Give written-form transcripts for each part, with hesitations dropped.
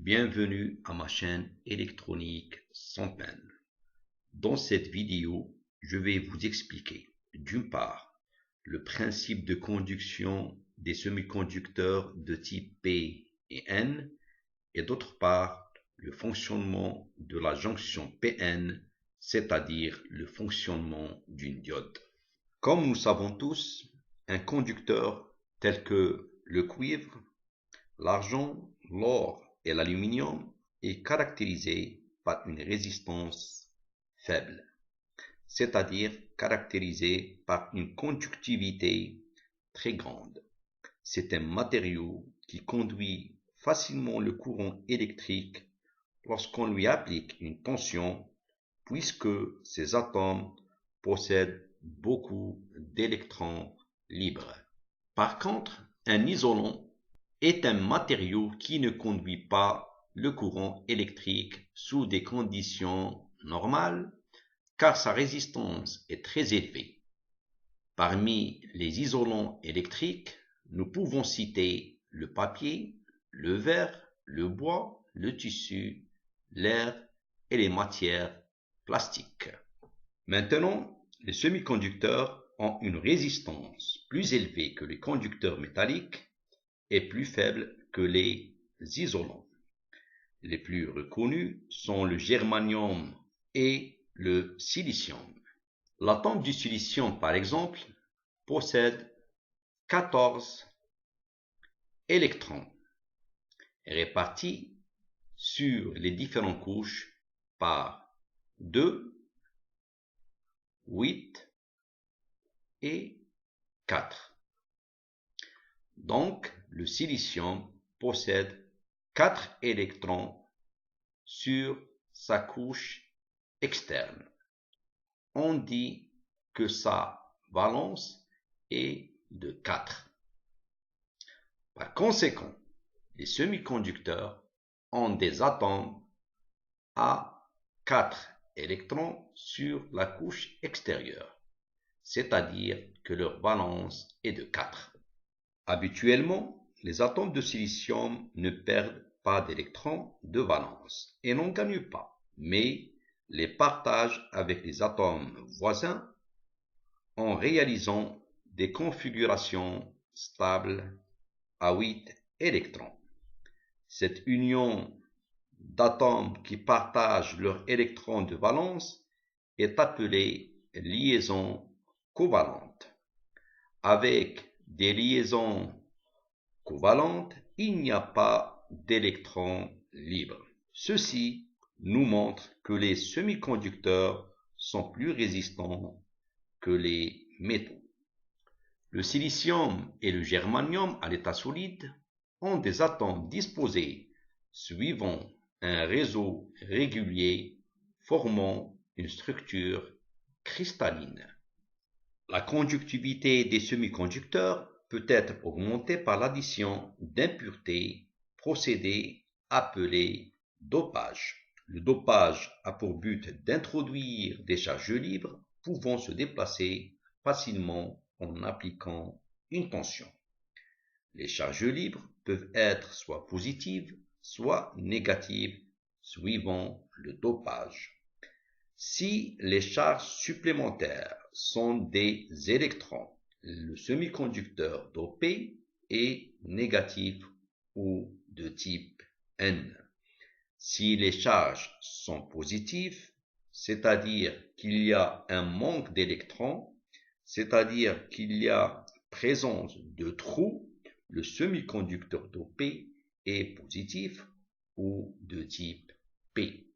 Bienvenue à ma chaîne électronique sans peine. Dans cette vidéo, je vais vous expliquer, d'une part, le principe de conduction des semi-conducteurs de type P et N, et d'autre part, le fonctionnement de la jonction PN, c'est-à-dire le fonctionnement d'une diode. Comme nous savons tous, un conducteur tel que le cuivre, l'argent, l'or et l'aluminium est caractérisé par une résistance faible, c'est-à-dire caractérisé par une conductivité très grande. C'est un matériau qui conduit facilement le courant électrique lorsqu'on lui applique une tension, puisque ces atomes possèdent beaucoup d'électrons libres. Par contre, un isolant est un matériau qui ne conduit pas le courant électrique sous des conditions normales, car sa résistance est très élevée. Parmi les isolants électriques, nous pouvons citer le papier, le verre, le bois, le tissu, l'air et les matières plastiques. Maintenant, les semi-conducteurs ont une résistance plus élevée que les conducteurs métalliques et plus faible que les isolants. Les plus reconnus sont le germanium et le silicium. L'atome du silicium, par exemple, possède 14 électrons répartis sur les différentes couches par 2, 8 et 4. Donc, le silicium possède 4 électrons sur sa couche externe. On dit que sa valence est de 4. Par conséquent, les semi-conducteurs ont des atomes à 4 électrons sur la couche extérieure, c'est-à-dire que leur valence est de 4. Habituellement, les atomes de silicium ne perdent pas d'électrons de valence et n'en gagnent pas, mais les partagent avec les atomes voisins en réalisant des configurations stables à 8 électrons. Cette union d'atomes qui partagent leurs électrons de valence est appelée liaison covalente. Avec des liaisons covalentes, il n'y a pas d'électrons libres. Ceci nous montre que les semi-conducteurs sont plus résistants que les métaux. Le silicium et le germanium à l'état solide ont des atomes disposés suivant un réseau régulier formant une structure cristalline. La conductivité des semi-conducteurs peut être augmentée par l'addition d'impuretés, procédé appelé dopage. Le dopage a pour but d'introduire des charges libres pouvant se déplacer facilement en appliquant une tension. Les charges libres peuvent être soit positives, soit négatives, suivant le dopage. Si les charges supplémentaires sont des électrons, le semi-conducteur dopé est négatif ou de type N. Si les charges sont positives, c'est-à-dire qu'il y a un manque d'électrons, c'est-à-dire qu'il y a présence de trous, le semi-conducteur dopé est positif ou de type P.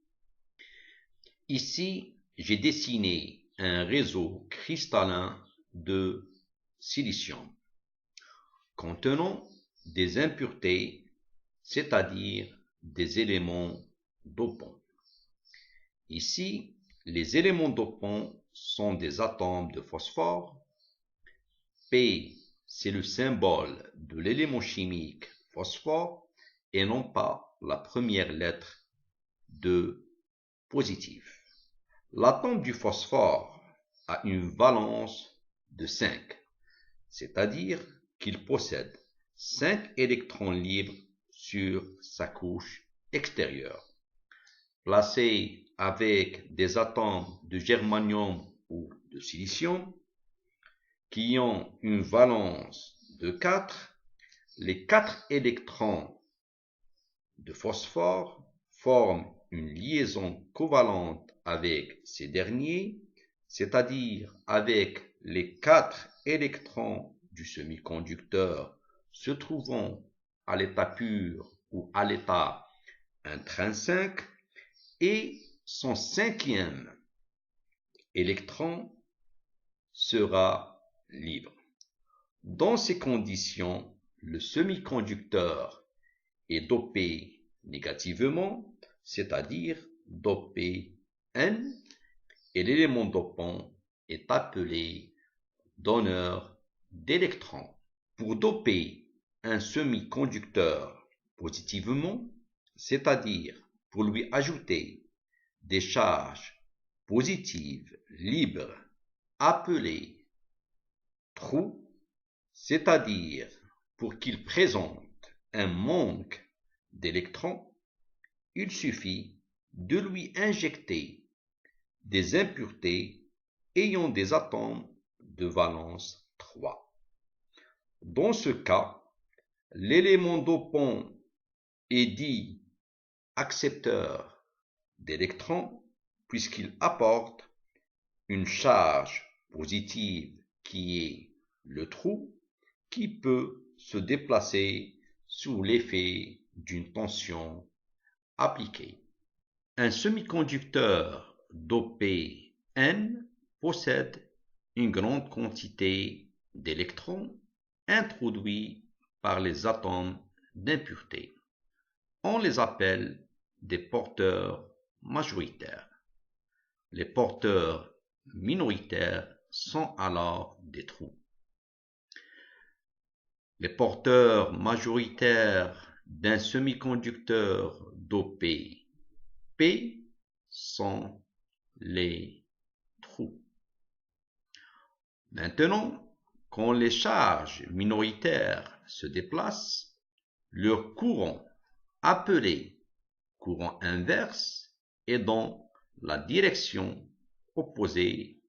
Ici, j'ai dessiné un réseau cristallin de silicium contenant des impuretés, c'est-à-dire des éléments dopants. Ici, les éléments dopants sont des atomes de phosphore. P, c'est le symbole de l'élément chimique phosphore et non pas la première lettre de positif. L'atome du phosphore a une valence de 5, c'est-à-dire qu'il possède 5 électrons libres sur sa couche extérieur, placés avec des atomes de germanium ou de silicium qui ont une valence de 4, les 4 électrons de phosphore forment une liaison covalente avec ces derniers, c'est-à-dire avec les 4 électrons du semi-conducteur se trouvant à l'état pur ou à l'état intrinsèque, et son 5e électron sera libre. Dans ces conditions, le semi-conducteur est dopé négativement, c'est-à-dire dopé N, et l'élément dopant est appelé donneur d'électrons. Pour doper un semi-conducteur positivement, c'est-à-dire pour lui ajouter des charges positives libres appelées trous, c'est-à-dire pour qu'il présente un manque d'électrons, il suffit de lui injecter des impuretés ayant des atomes de valence 3. Dans ce cas, l'élément dopant est dit accepteur d'électrons puisqu'il apporte une charge positive qui est le trou qui peut se déplacer sous l'effet d'une tension appliquée. Un semi-conducteur dopé N possède une grande quantité d'électrons introduits par les atomes d'impureté. On les appelle des porteurs majoritaires. Les porteurs minoritaires sont alors des trous. Les porteurs majoritaires d'un semi-conducteur dopé P sont les trous. Maintenant, quand les charges minoritaires se déplacent, leur courant, appelé courant inverse, est dans la direction opposée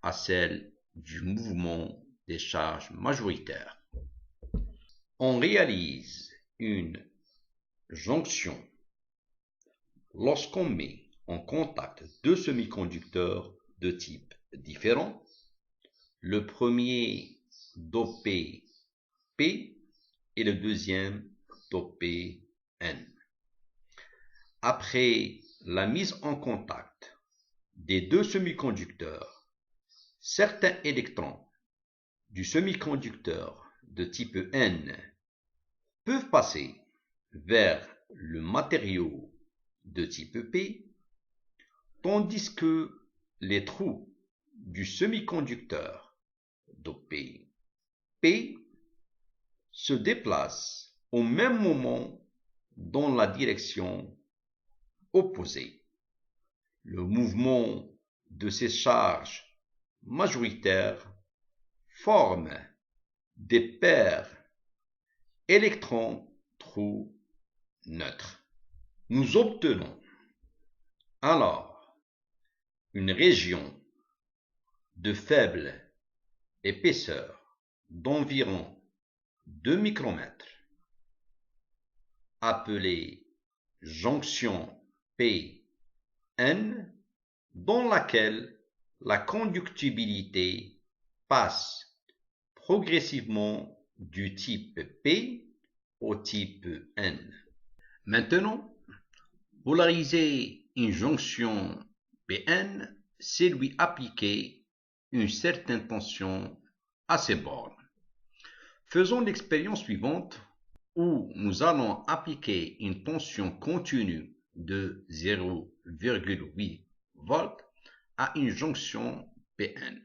à celle du mouvement des charges majoritaires. On réalise une jonction lorsqu'on met en contact deux semi-conducteurs de type différent, le premier dopé P et le deuxième dopé N. Après la mise en contact des deux semi-conducteurs, certains électrons du semi-conducteur de type N peuvent passer vers le matériau de type P, tandis que les trous du semi-conducteur dopé P se déplacent au même moment dans la direction opposée. Le mouvement de ces charges majoritaires forme des paires électrons-trous neutres. Nous obtenons alors une région de faible épaisseur d'environ 2 micromètres, appelée jonction P-N, dans laquelle la conductibilité passe progressivement du type P au type N. Maintenant, polariser une jonction Pn, c'est lui appliquer une certaine tension à ses bornes. Faisons l'expérience suivante où nous allons appliquer une tension continue de 0,8 volts à une jonction Pn.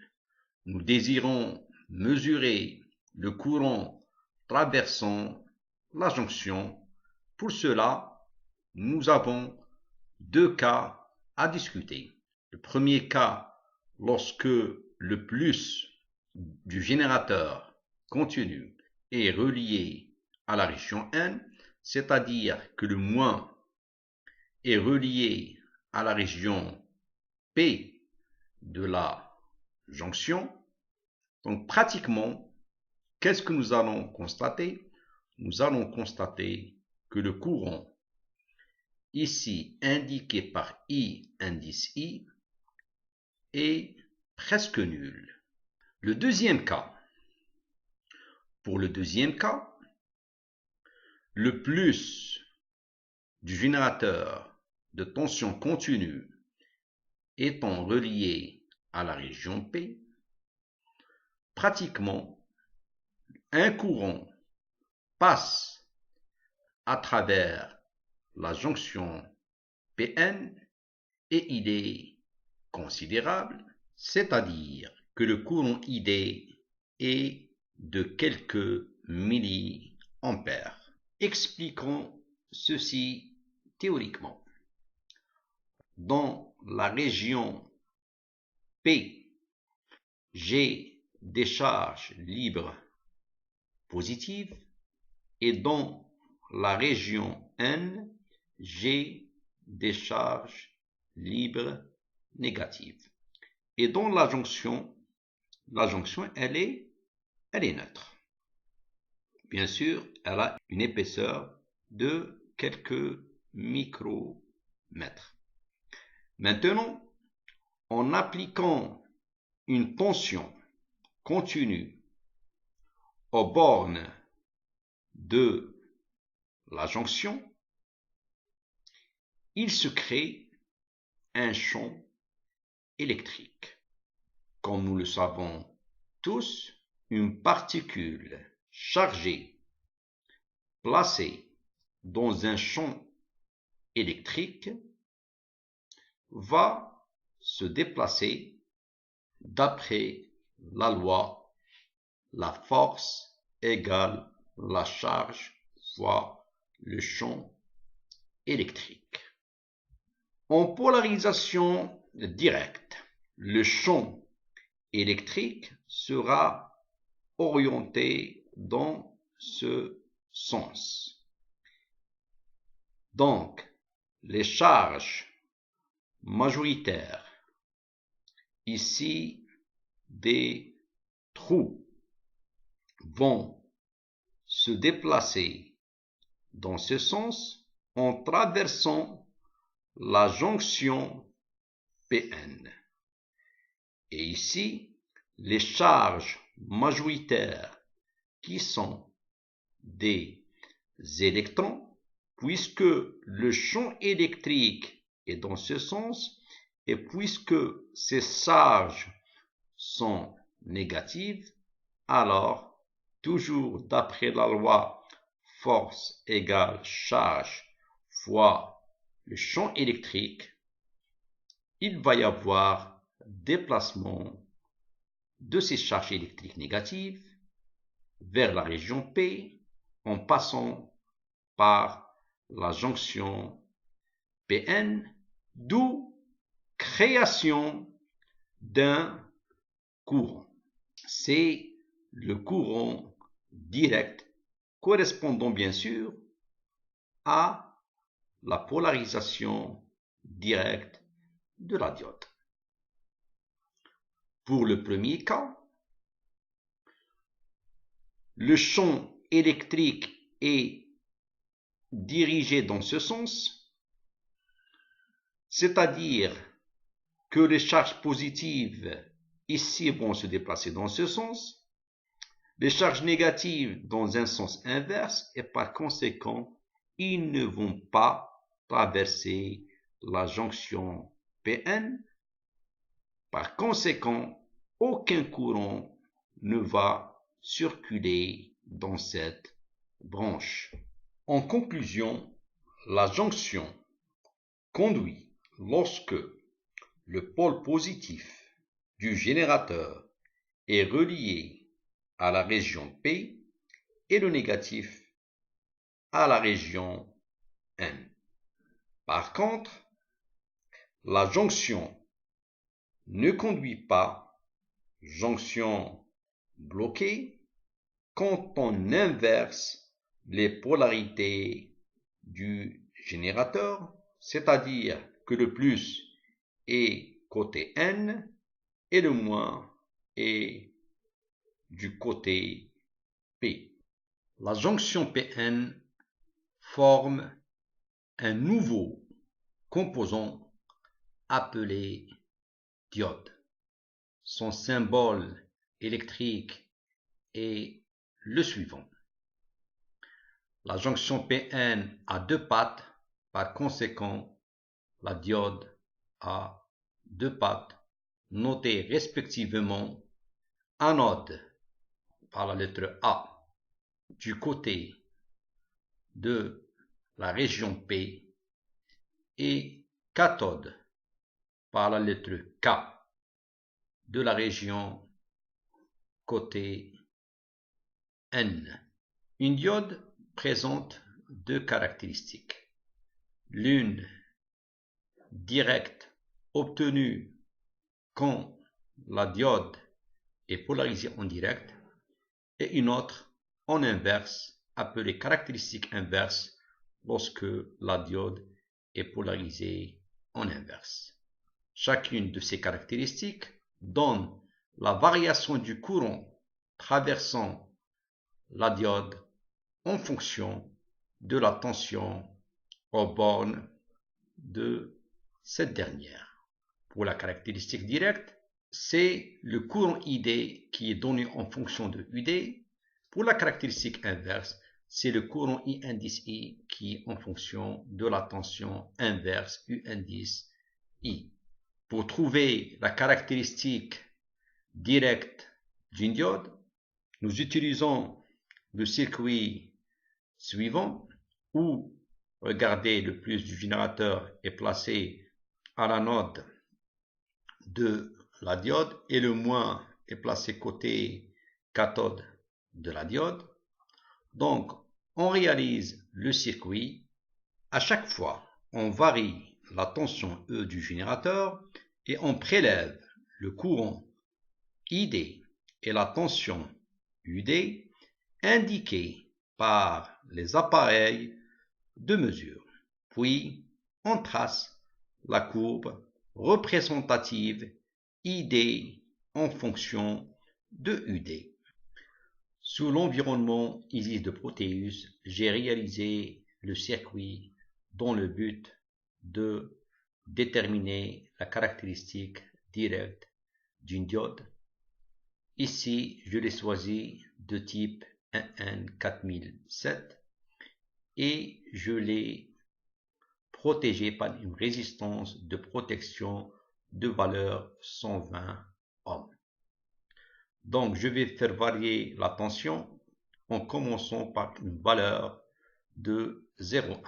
Nous désirons mesurer le courant traversant la jonction. Pour cela, nous avons deux cas à discuter. Le premier cas, lorsque le plus du générateur continu est relié à la région N, c'est-à-dire que le moins est relié à la région P de la jonction. Donc pratiquement, qu'est-ce que nous allons constater? Nous allons constater que le courant, ici indiqué par I, indice I, est presque nul. Le deuxième cas. Pour le deuxième cas, le plus du générateur de tension continue étant relié à la région P, pratiquement un courant passe à travers la jonction Pn et il est considérable, c'est-à-dire que le courant ID est de quelques milliampères. Expliquons ceci théoriquement. Dans la région P, j'ai des charges libres positives et dans la région N, j'ai des charges libres négatives. Et dans la jonction, elle est neutre. Bien sûr, elle a une épaisseur de quelques micromètres. Maintenant, en appliquant une tension continue aux bornes de la jonction, il se crée un champ électrique. Comme nous le savons tous, une particule chargée placée dans un champ électrique va se déplacer d'après la loi, la force égale la charge fois le champ électrique. En polarisation directe, le champ électrique sera orienté dans ce sens. Donc, les charges majoritaires, ici des trous, vont se déplacer dans ce sens en traversant la jonction Pn. Et ici, les charges majoritaires qui sont des électrons, puisque le champ électrique est dans ce sens, et puisque ces charges sont négatives, alors, toujours d'après la loi force égale charge fois le champ électrique, il va y avoir déplacement de ces charges électriques négatives vers la région P en passant par la jonction Pn, d'où création d'un courant. C'est le courant direct correspondant bien sûr à la polarisation directe de la diode. Pour le premier cas, le champ électrique est dirigé dans ce sens, c'est-à-dire que les charges positives ici vont se déplacer dans ce sens, les charges négatives dans un sens inverse et par conséquent, ils ne vont pas traverser la jonction Pn. Par conséquent, aucun courant ne va circuler dans cette branche. En conclusion, la jonction conduit lorsque le pôle positif du générateur est relié à la région P et le négatif à la région N. Par contre, la jonction ne conduit pas, jonction bloquée, quand on inverse les polarités du générateur, c'est-à-dire que le plus est côté N et le moins est du côté P. La jonction PN forme un nouveau composant appelé diode. Son symbole électrique est le suivant. La jonction PN a deux pattes, par conséquent, la diode a deux pattes, notées respectivement anode par la lettre A du côté de la région P et cathode par la lettre K de la région côté N. Une diode présente deux caractéristiques. L'une directe obtenue quand la diode est polarisée en direct et une autre en inverse appelée caractéristique inverse lorsque la diode est polarisée en inverse. Chacune de ces caractéristiques donne la variation du courant traversant la diode en fonction de la tension aux bornes de cette dernière. Pour la caractéristique directe, c'est le courant ID qui est donné en fonction de UD. Pour la caractéristique inverse, c'est le courant I indice I qui est en fonction de la tension inverse U indice I. Pour trouver la caractéristique directe d'une diode, nous utilisons le circuit suivant où, regardez, le plus du générateur est placé à l'anode de la diode et le moins est placé côté cathode de la diode. Donc, on réalise le circuit. À chaque fois, on varie la tension E du générateur et on prélève le courant ID et la tension UD indiqués par les appareils de mesure. Puis, on trace la courbe représentative ID en fonction de UD. Sous l'environnement Isis de Proteus, j'ai réalisé le circuit dans le but de déterminer la caractéristique directe d'une diode. Ici, je l'ai choisi de type 1N4007 et je l'ai protégé par une résistance de protection de valeur 120 ohms. Donc, je vais faire varier la tension en commençant par une valeur de 0,1.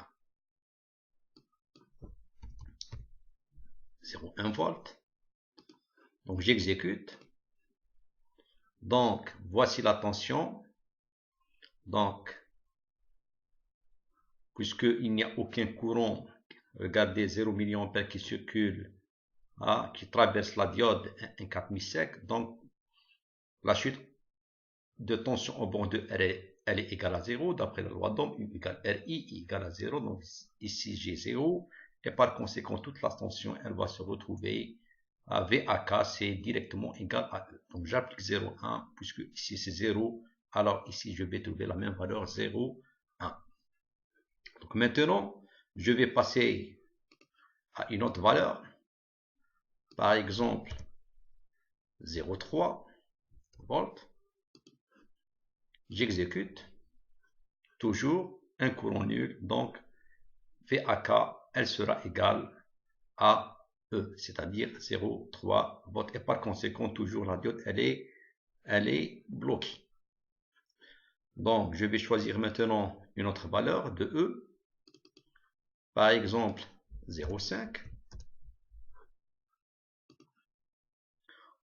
0,1 volts. Donc, j'exécute. Donc, voici la tension. Donc, puisqu'il n'y a aucun courant, regardez 0 mA qui circule, qui traverse la diode 1,4000 donc la chute de tension au bord de R, elle est égale à 0, d'après la loi d'Ohm, U égale RI, I égale à 0, donc ici j'ai 0, et par conséquent toute la tension, elle va se retrouver à VAK, c'est directement égal à E. Donc j'applique 0,1, puisque ici c'est 0, alors ici je vais trouver la même valeur 0,1. Donc maintenant, je vais passer à une autre valeur, par exemple 0,3 volts. J'exécute, toujours un courant nul, donc VAK, elle sera égale à E, c'est-à-dire 0,3 volts. Et par conséquent, toujours la diode, elle est bloquée. Donc, je vais choisir maintenant une autre valeur de E, par exemple 0,5.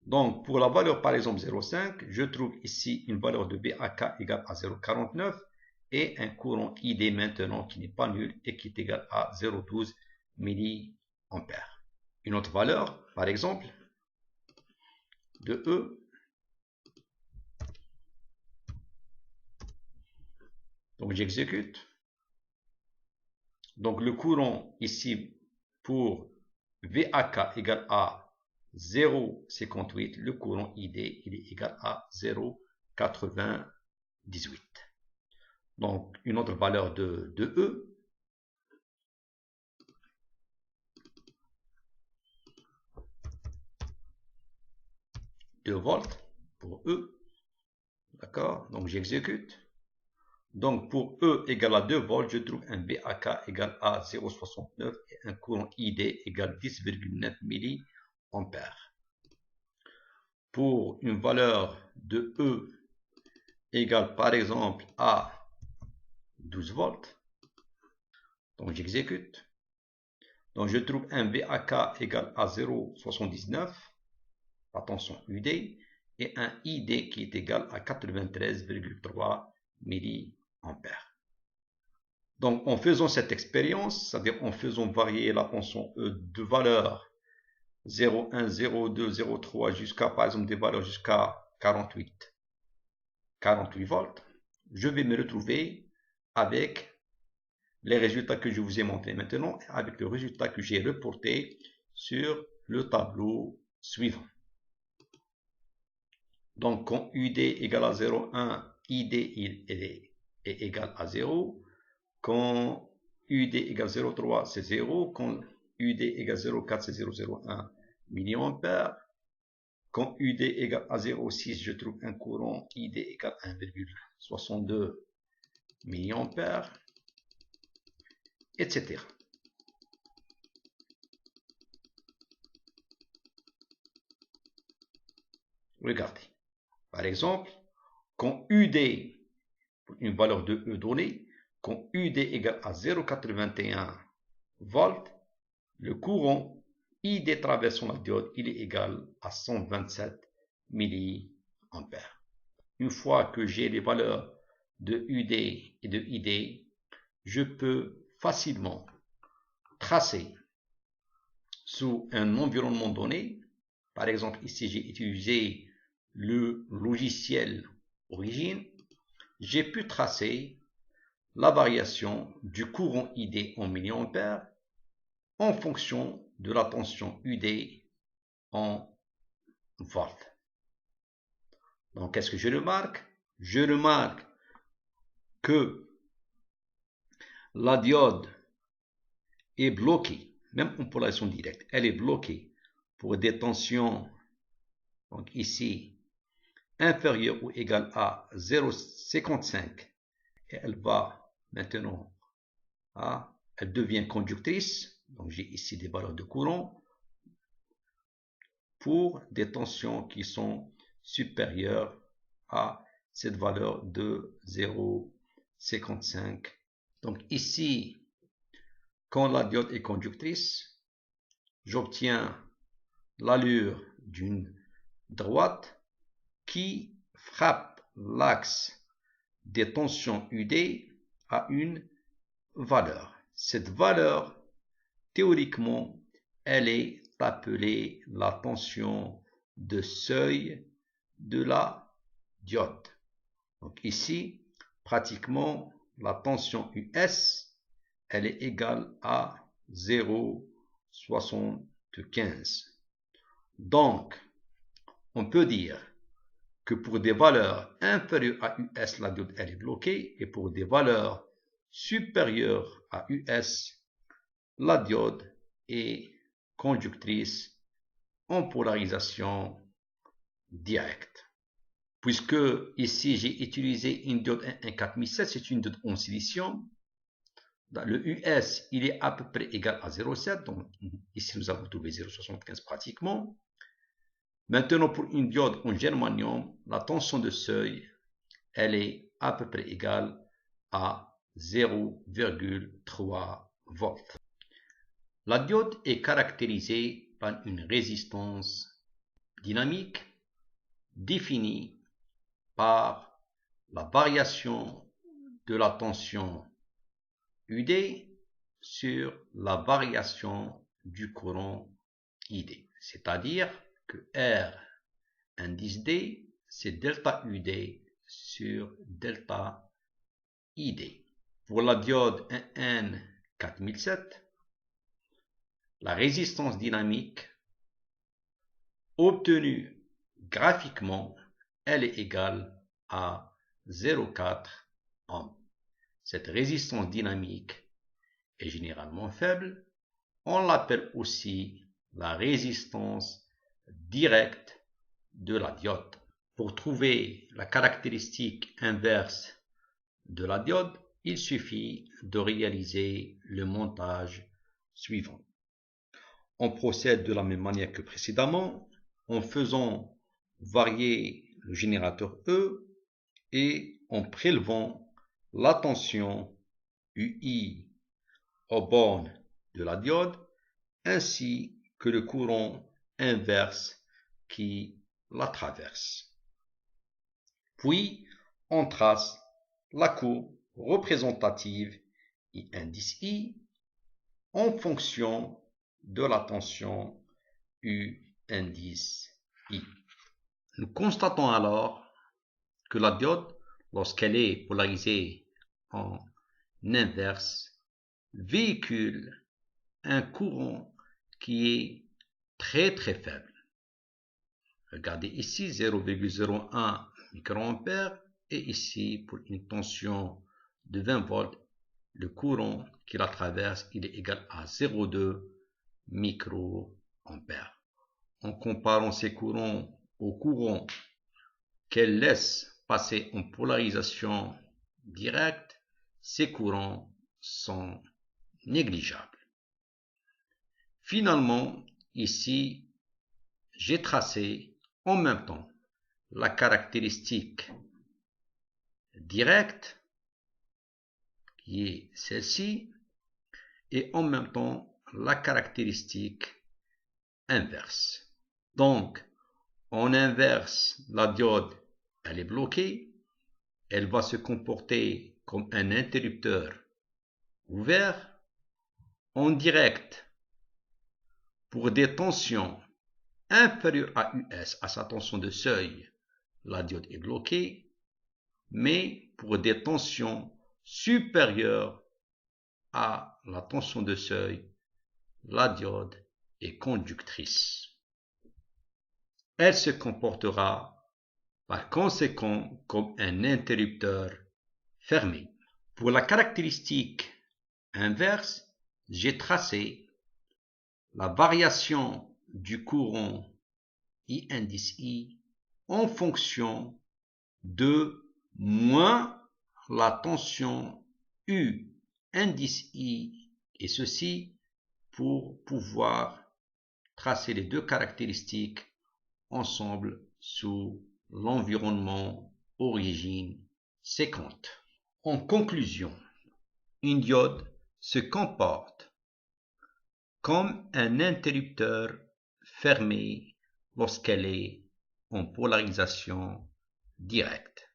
Donc, pour la valeur, par exemple, 0,5, je trouve ici une valeur de VAK égale à 0,49 et un courant ID maintenant qui n'est pas nul et qui est égal à 0,12 mA. Une autre valeur, par exemple, de E. Donc, j'exécute. Donc, le courant ici pour VAK égale à 0,58, le courant ID il est égal à 0,98. Donc, une autre valeur de E. De volts pour E. D'accord? Donc, j'exécute. Donc, pour E égale à 2 volts, je trouve un VAK égale à 0,69 et un courant ID égale 10,9 milliampères. Pour une valeur de E égale par exemple à 12 volts, donc j'exécute. Donc, je trouve un VAK égale à 0,79, la tension UD, et un ID qui est égal à 93,3 milliampères. Donc, en faisant cette expérience, c'est-à-dire en faisant varier la tension E de valeur 0,1, 0,2, 0,3 jusqu'à, par exemple, des valeurs jusqu'à 48 volts, je vais me retrouver avec les résultats que je vous ai montrés maintenant, avec le résultat que j'ai reporté sur le tableau suivant. Donc, quand UD égale à 0,1, ID est égal à 0. Quand UD égale 0,3, c'est 0. Quand UD égale 0,4, c'est 0,01 milliampères. Quand UD égale à 0,6, je trouve un courant ID égale à 1,62 milliampères, etc. Regardez. Par exemple, quand UD, pour une valeur de E donnée, quand UD égale à 0,81 volts, le courant ID traversant la diode, il est égal à 127 milliampères. Une fois que j'ai les valeurs de UD et de ID, je peux facilement tracer sous un environnement donné. Par exemple, ici, j'ai utilisé le logiciel Origine. J'ai pu tracer la variation du courant ID en milliampères en fonction de la tension UD en volts. Donc, qu'est-ce que je remarque? Je remarque que la diode est bloquée, même en polarisation directe, elle est bloquée pour des tensions, donc ici, inférieures ou égales à 0,55, et elle va maintenant, elle devient conductrice, donc j'ai ici des valeurs de courant, pour des tensions qui sont supérieures à cette valeur de 0,55. Donc ici, quand la diode est conductrice, j'obtiens l'allure d'une droite qui frappe l'axe des tensions UD à une valeur. Cette valeur, théoriquement, elle est appelée la tension de seuil de la diode. Donc ici, pratiquement, la tension US, elle est égale à 0,75. Donc, on peut dire que pour des valeurs inférieures à US, la diode elle est bloquée, et pour des valeurs supérieures à US, la diode est conductrice en polarisation directe. Puisque ici j'ai utilisé une diode 14007, c'est une diode en silicium. Le US, il est à peu près égal à 0,7, donc ici nous avons trouvé 0,75 pratiquement. Maintenant, pour une diode en germanium, la tension de seuil, elle est à peu près égale à 0,3 volts. La diode est caractérisée par une résistance dynamique définie par la variation de la tension UD sur la variation du courant ID. C'est-à-dire que R indice D, c'est delta UD sur delta ID. Pour la diode 1N4007, la résistance dynamique obtenue graphiquement, elle est égale à 0,4 ohms. Cette résistance dynamique est généralement faible. On l'appelle aussi la résistance directe de la diode. Pour trouver la caractéristique inverse de la diode, il suffit de réaliser le montage suivant. On procède de la même manière que précédemment en faisant varier le générateur E et en prélevant la tension UI aux bornes de la diode ainsi que le courant inverse qui la traverse. Puis, on trace la courbe représentative I indice I en fonction de la tension U indice I. Nous constatons alors que la diode, lorsqu'elle est polarisée en inverse, véhicule un courant qui est très faible. Regardez ici 0,01 microampères et ici pour une tension de 20 volts, le courant qui la traverse il est égal à 0,2 microampères. En comparant ces courants aux courants qu'elle laisse passer en polarisation directe, ces courants sont négligeables. Finalement, ici, j'ai tracé en même temps la caractéristique directe, qui est celle-ci, et en même temps la caractéristique inverse. Donc, en inverse, la diode, elle est bloquée, elle va se comporter comme un interrupteur ouvert. En direct, pour des tensions inférieures à US, à sa tension de seuil, la diode est bloquée, mais pour des tensions supérieures à la tension de seuil, la diode est conductrice. Elle se comportera par conséquent comme un interrupteur fermé. Pour la caractéristique inverse, j'ai tracé la variation du courant I indice I en fonction de moins la tension U indice I, et ceci pour pouvoir tracer les deux caractéristiques ensemble sous l'environnement origine séquente. En conclusion, une diode se comporte comme un interrupteur fermé lorsqu'elle est en polarisation directe.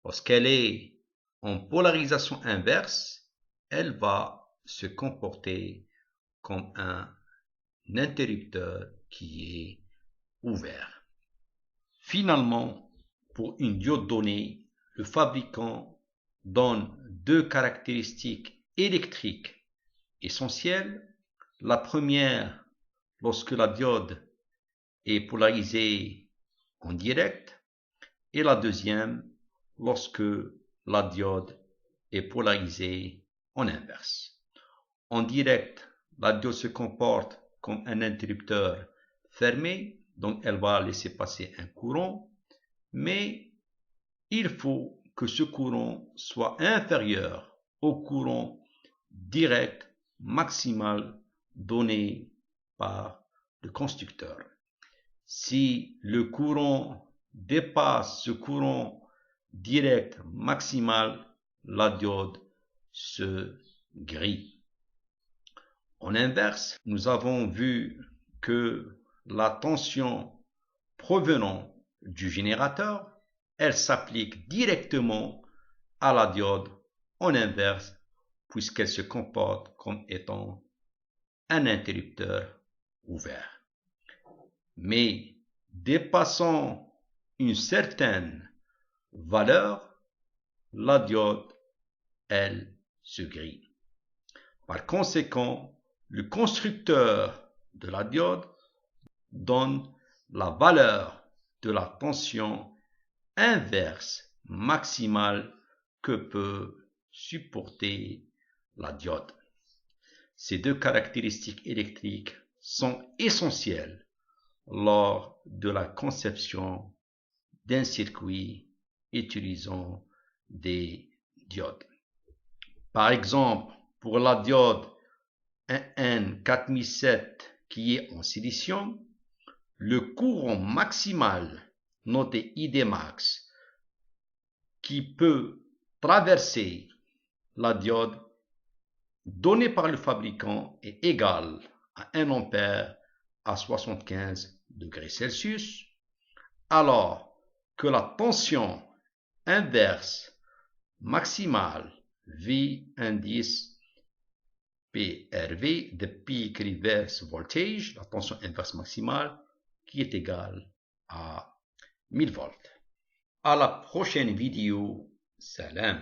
Lorsqu'elle est en polarisation inverse, elle va se comporter comme un interrupteur qui est ouvert. Finalement, pour une diode donnée, le fabricant donne deux caractéristiques électriques essentielles. La première, lorsque la diode est polarisée en direct, et la deuxième, lorsque la diode est polarisée en inverse. En direct, la diode se comporte comme un interrupteur fermé, donc elle va laisser passer un courant, mais il faut que ce courant soit inférieur au courant direct maximal donné par le constructeur. Si le courant dépasse ce courant direct maximal, la diode se grille. En inverse, nous avons vu que la tension provenant du générateur, elle s'applique directement à la diode en inverse, puisqu'elle se comporte comme étant un interrupteur ouvert. Mais dépassant une certaine valeur, la diode, elle, se grille. Par conséquent, Le constructeur de la diode donne la valeur de la tension inverse maximale que peut supporter la diode. Ces deux caractéristiques électriques sont essentielles lors de la conception d'un circuit utilisant des diodes. Par exemple, pour la diode N4007 qui est en silicium, le courant maximal noté ID_max qui peut traverser la diode donné par le fabricant est égal à 1 ampère à 75 degrés Celsius, alors que la tension inverse maximale V indice PRV, de peak reverse voltage, la tension inverse maximale, qui est égale à 1000 volts. À la prochaine vidéo. Salam.